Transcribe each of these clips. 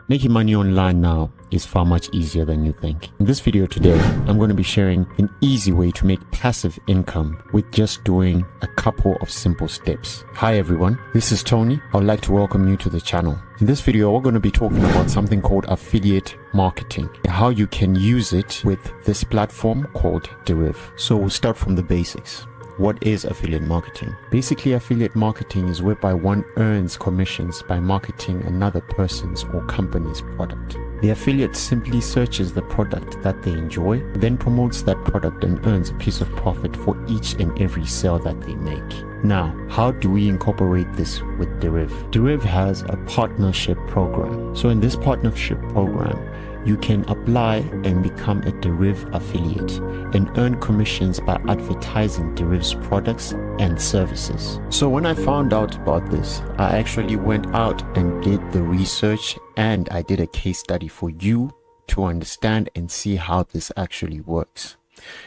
Making money online now is far much easier than you think. In this video today, I'm going to be sharing an easy way to make passive income with just doing a couple of simple steps. Hi everyone, this is Tony. I would like to welcome you to the channel. In this video, we're going to be talking about something called affiliate marketing, how you can use it with this platform called Deriv. So we'll start from the basics. What is affiliate marketing? Basically, affiliate marketing is whereby one earns commissions by marketing another person's or company's product. The affiliate simply searches the product that they enjoy, then promotes that product and earns a piece of profit for each and every sale that they make. Now, how do we incorporate this with Deriv? Deriv has a partnership program. So in this partnership program, you can apply and become a Deriv affiliate and earn commissions by advertising Deriv's products and services. So when I found out about this, I actually went out and did the research, and I did a case study for you to understand and see how this actually works.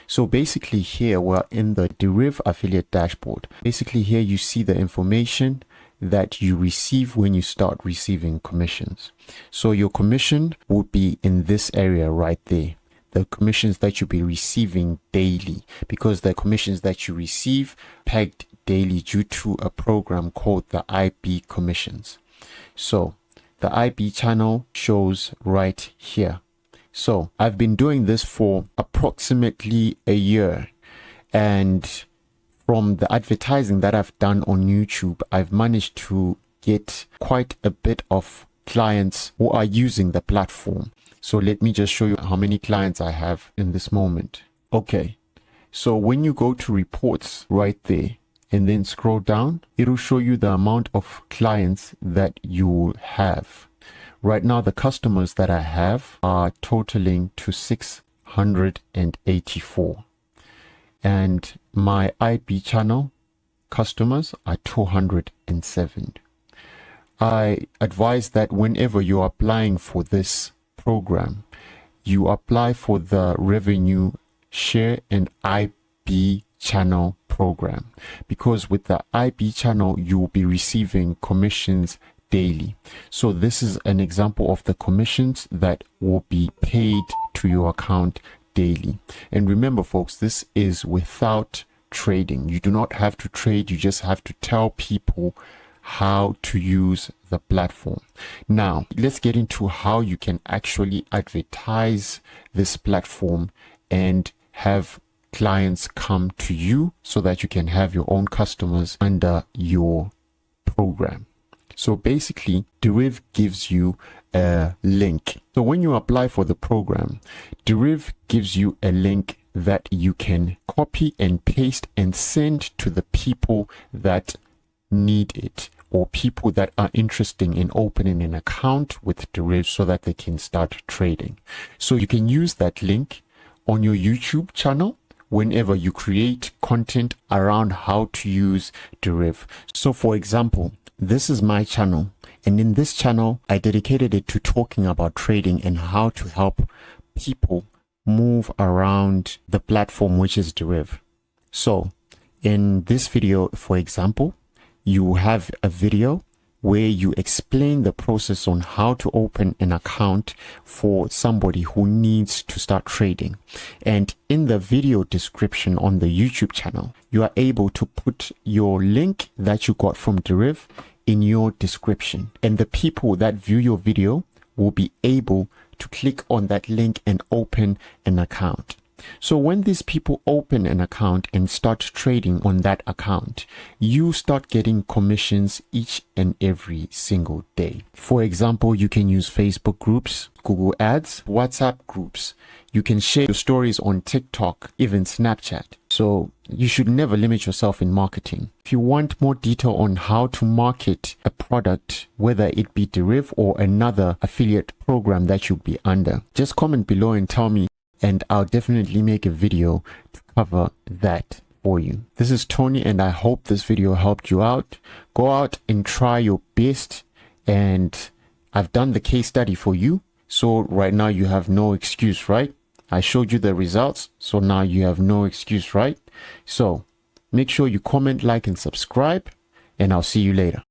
So basically here we're in the Deriv affiliate dashboard. Basically here you see the information that you receive when you start receiving commissions. So your commission would be in this area right there. The commissions that you'll be receiving daily, because the commissions that you receive pegged daily due to a program called the IB commissions. So the IB channel shows right here. So I've been doing this for approximately a year, and from the advertising that I've done on YouTube, I've managed to get quite a bit of clients who are using the platform. So let me just show you how many clients I have in this moment. Okay, so when you go to reports right there and then scroll down, it'll show you the amount of clients that you have. Right now, the customers that I have are totaling to 684. And my IB channel customers are 207. I advise that whenever you're applying for this program, you apply for the revenue share and IB channel program, because with the IB channel, you will be receiving commissions daily. So this is an example of the commissions that will be paid to your account daily. And remember folks, this is without trading. You do not have to trade. You just have to tell people how to use the platform. Now let's get into how you can actually advertise this platform and have clients come to you so that you can have your own customers under your program. So basically, Deriv gives you a link. So when you apply for the program, Deriv gives you a link that you can copy and paste and send to the people that need it, or people that are interested in opening an account with Deriv so that they can start trading. So you can use that link on your YouTube channel whenever you create content around how to use Deriv. So for example, this is my channel, and in this channel, I dedicated it to talking about trading and how to help people move around the platform, which is Deriv. So in this video, for example, you have a video where you explain the process on how to open an account for somebody who needs to start trading. And in the video description on the YouTube channel, you are able to put your link that you got from Deriv in your description. And the people that view your video will be able to click on that link and open an account. So when these people open an account and start trading on that account, you start getting commissions each and every single day. For example, you can use Facebook groups, Google Ads, WhatsApp groups. You can share your stories on TikTok, even Snapchat. So you should never limit yourself in marketing. If you want more detail on how to market a product, whether it be Deriv or another affiliate program that you'll be under, just comment below and tell me, and I'll definitely make a video to cover that for you. This is Tony, and I hope this video helped you out. Go out and try your best, and I've done the case study for you. So right now you have no excuse, right? I showed you the results, so now you have no excuse, right? So make sure you comment, like, and subscribe, and I'll see you later.